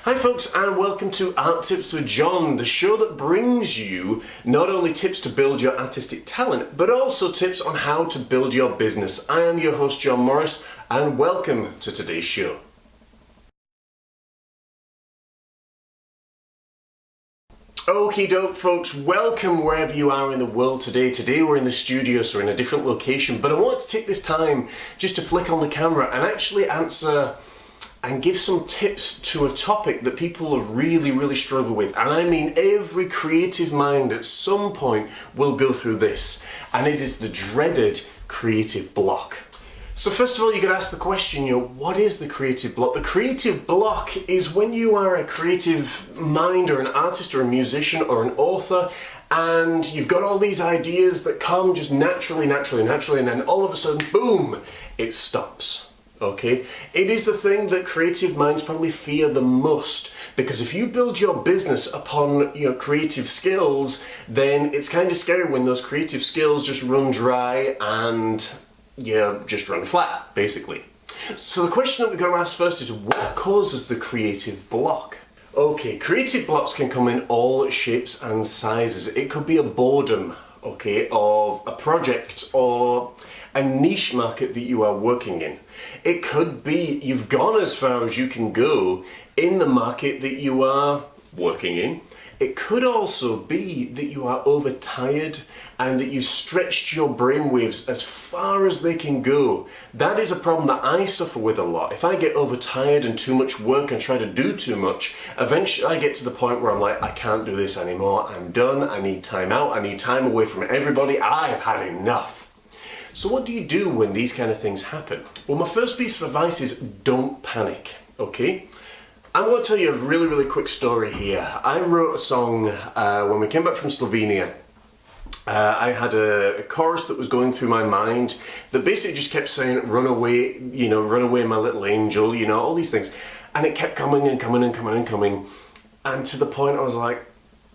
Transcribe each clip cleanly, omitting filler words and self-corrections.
Hi folks, and welcome to Art Tips with John, the show that brings you not only tips to build your artistic talent, but also tips on how to build your business. I am your host John Morris, and welcome to today's show. Okie doke folks, welcome wherever you are in the world today. Today we're in the studio, so we're in a different location, but I want to take this time just to flick on the camera and actually answer and give some tips to a topic that people have really struggled with. And I mean every creative mind at some point will go through this, and it is the dreaded creative block. So first of all, you could ask the question, what is the creative block? The creative block is when you are a creative mind or an artist or a musician or an author, and you've got all these ideas that come just naturally, and then all of a sudden, boom, it stops. Okay, it is the thing that creative minds probably fear the most, because if you build your business upon creative skills, then it's kind of scary when those creative skills just run dry and you just run flat, basically. So the question that we've got to ask first is, what causes the creative block? Okay, creative blocks can come in all shapes and sizes. It could be a boredom, okay, of a project or a niche market that you are working in. It could be you've gone as far as you can go in the market that you are working in. It could also be that you are overtired and that you've stretched your brainwaves as far as they can go. That is a problem that I suffer with a lot. If I get overtired and too much work and try to do too much, eventually I get to the point where I'm like, I can't do this anymore. I'm done. I need time out. I need time away from everybody. I've had enough. So what do you do when these kind of things happen? Well, my first piece of advice is don't panic, okay? I'm going to tell you a really quick story here. I wrote a song when we came back from Slovenia. I had a chorus that was going through my mind that basically just kept saying, run away, run away my little angel, all these things. And it kept coming and coming and coming and coming. And to the point I was like,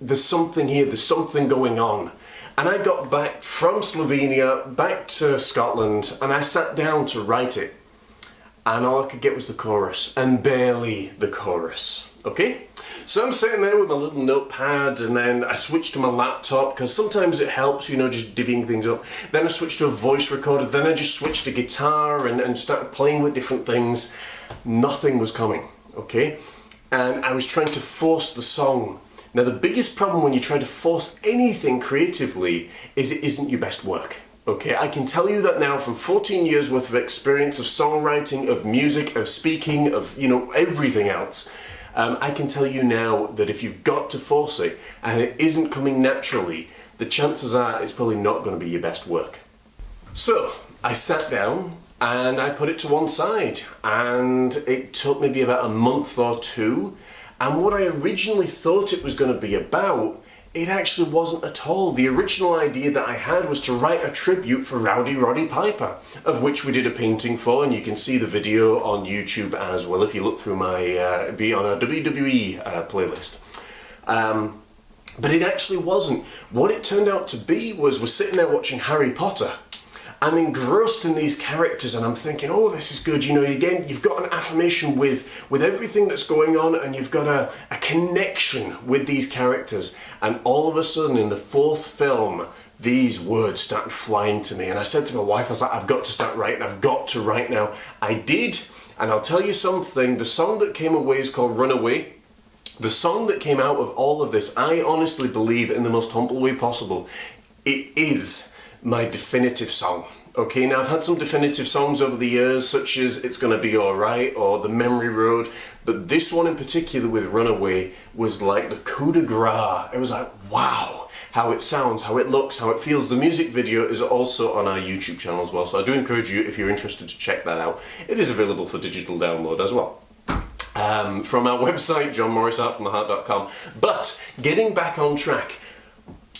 there's something here, there's something going on. And I got back from Slovenia, back to Scotland, and I sat down to write it. And all I could get was the chorus, and barely the chorus, okay? So I'm sitting there with my little notepad, and then I switched to my laptop, because sometimes it helps, just divvying things up. Then I switched to a voice recorder, then I just switched to guitar and started playing with different things. Nothing was coming, okay? And I was trying to force the song. Now, the biggest problem when you try to force anything creatively is it isn't your best work. Okay, I can tell you that now from 14 years worth of experience of songwriting, of music, of speaking, of everything else. I can tell you now that if you've got to force it and it isn't coming naturally, the chances are it's probably not going to be your best work. So I sat down and I put it to one side, and it took maybe about a month or two. And what I originally thought it was going to be about, it actually wasn't at all. The original idea that I had was to write a tribute for Rowdy Roddy Piper, of which we did a painting for, and you can see the video on YouTube as well if you look through my, be on a WWE playlist. But it actually wasn't. What it turned out to be was we're sitting there watching Harry Potter. I'm engrossed in these characters, and I'm thinking, oh, this is good. Again, you've got an affirmation with everything that's going on, and you've got a connection with these characters. And all of a sudden, in the fourth film, these words started flying to me. And I said to my wife, I was like, I've got to start writing. I've got to write now. I did, and I'll tell you something. The song that came away is called Runaway. The song that came out of all of this, I honestly believe, in the most humble way possible, it is my definitive song. Okay, now I've had some definitive songs over the years, such as It's Gonna Be Alright or The Memory Road, but this one in particular with Runaway was like the coup de grace. It was like, wow, how it sounds, how it looks, how it feels. The music video is also on our YouTube channel as well, so I do encourage you, if you're interested, to check that out. It is available for digital download as well. From our website, johnmorrisartfromtheheart.com. But getting back on track,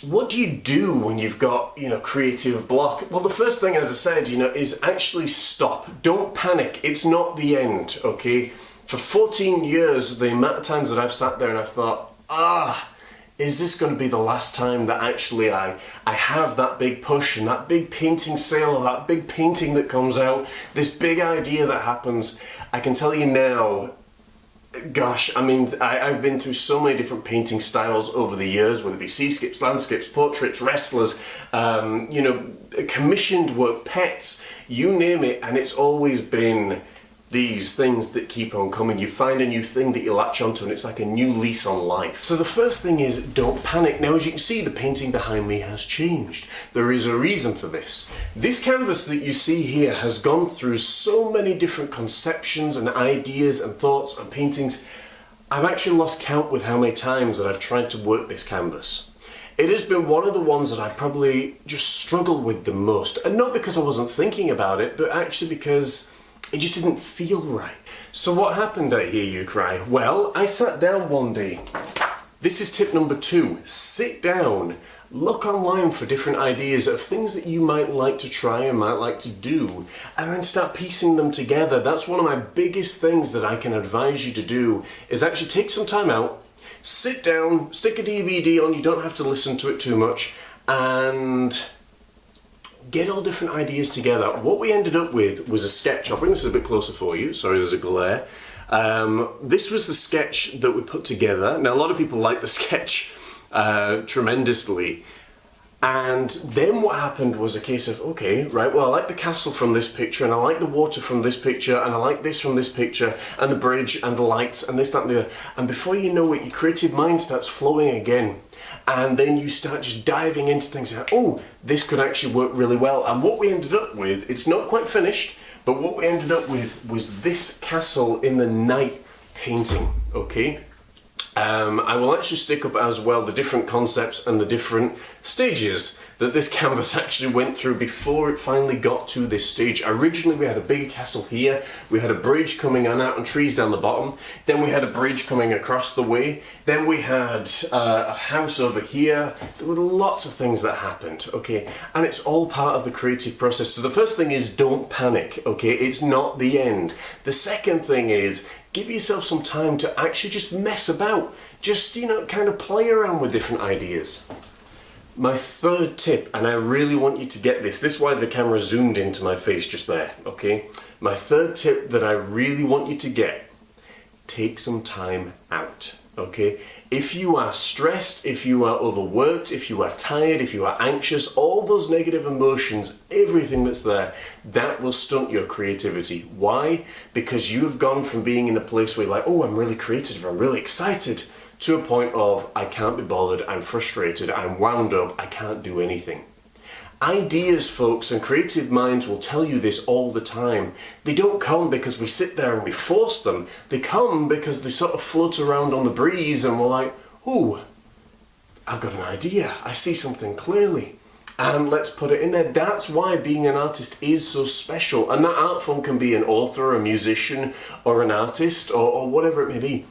what do you do when you've got, creative block? Well, the first thing, as I said, is actually stop. Don't panic. It's not the end, okay? For 14 years, the amount of times that I've sat there and I've thought, is this going to be the last time that actually I have that big push and that big painting sale or that big painting that comes out, this big idea that happens? I can tell you now, Gosh, I mean, I've been through so many different painting styles over the years, whether it be seascapes, landscapes, portraits, wrestlers, you know, commissioned work, pets, you name it, and it's always been these things that keep on coming. You find a new thing that you latch onto and it's like a new lease on life. So the first thing is, don't panic. Now, as you can see, the painting behind me has changed. There is a reason for this. This canvas that you see here has gone through so many different conceptions and ideas and thoughts and paintings. I've actually lost count with how many times that I've tried to work this canvas. It has been one of the ones that I probably just struggled with the most. And not because I wasn't thinking about it, but actually because it just didn't feel right. So what happened, I hear you cry? Well, I sat down one day. This is tip number 2. Sit down, look online for different ideas of things that you might like to try and might like to do, and then start piecing them together. That's one of my biggest things that I can advise you to do, is actually take some time out, sit down, stick a DVD on, you don't have to listen to it too much, and get all different ideas together. What we ended up with was a sketch. I'll bring this a bit closer for you. Sorry, there's a glare. This was the sketch that we put together. Now, a lot of people like the sketch tremendously. And then what happened was a case of, okay, right, well, I like the castle from this picture, and I like the water from this picture, and I like this from this picture, and the bridge, and the lights, and this, that, and the other. And before you know it, your creative mind starts flowing again. And then you start just diving into things like, oh, this could actually work really well. And what we ended up with, it's not quite finished, but what we ended up with was this castle in the night painting, okay? I will actually stick up as well the different concepts and the different stages that this canvas actually went through before it finally got to this stage. Originally we had a bigger castle here, we had a bridge coming on out and trees down the bottom, then we had a bridge coming across the way, then we had a house over here. There were lots of things that happened, okay, and it's all part of the creative process. So the first thing is, don't panic, okay, it's not the end. The second thing is, give yourself some time to actually just mess about, just, you know, kind of play around with different ideas. My third tip, and I really want you to get this is why the camera zoomed into my face just there, okay? My third tip that I really want you to get, take some time out, okay? If you are stressed, if you are overworked, if you are tired, if you are anxious, all those negative emotions, everything that's there, that will stunt your creativity. Why? Because you have gone from being in a place where you're like, oh, I'm really creative, I'm really excited, to a point of, I can't be bothered, I'm frustrated, I'm wound up, I can't do anything. Ideas, folks, and creative minds will tell you this all the time. They don't come because we sit there and we force them. They come because they sort of float around on the breeze and we're like, ooh, I've got an idea, I see something clearly, and let's put it in there. That's why being an artist is so special, and that art form can be an author, a musician, or an artist, or whatever it may be.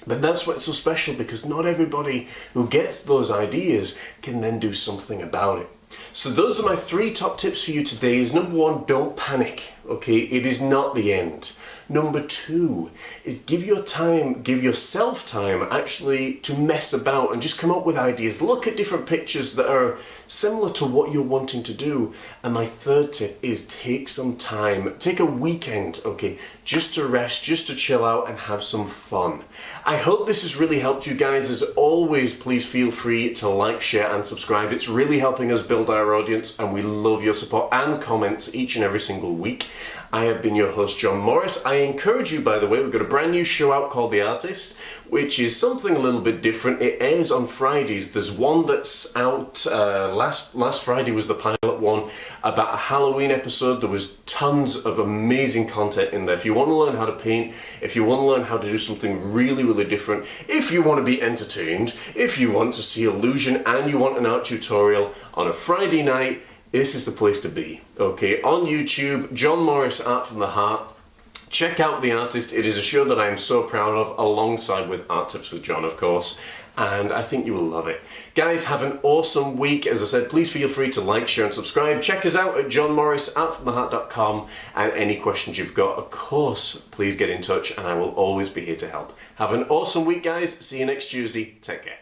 But that's what's so special, because not everybody who gets those ideas can then do something about it. So those are my 3 top tips for you today. Is number 1, don't panic, okay? It is not the end. Number 2 is give yourself time actually to mess about and just come up with ideas. Look at different pictures that are similar to what you're wanting to do. And my third tip is take some time, take a weekend, okay, just to rest, just to chill out and have some fun. I hope this has really helped you guys. As always, please feel free to like, share and subscribe. It's really helping us build our audience, and we love your support and comments each and every single week. I have been your host, John Morris. I encourage you, by the way, we've got a brand new show out called The Artist, which is something a little bit different. It airs on Fridays. There's one that's out, last Friday was the pilot one, about a Halloween episode. There was tons of amazing content in there. If you want to learn how to paint, if you want to learn how to do something really, really different, if you want to be entertained, if you want to see illusion and you want an art tutorial on a Friday night, this is the place to be, okay? On YouTube, John Morris Art from the Heart. Check out The Artist. It is a show that I am so proud of, alongside with Art Tips with John, of course, and I think you will love it. Guys, have an awesome week. As I said, please feel free to like, share and subscribe. Check us out at johnmorrisartfromtheheart.com, and any questions you've got, of course, please get in touch and I will always be here to help. Have an awesome week, guys. See you next Tuesday. Take care.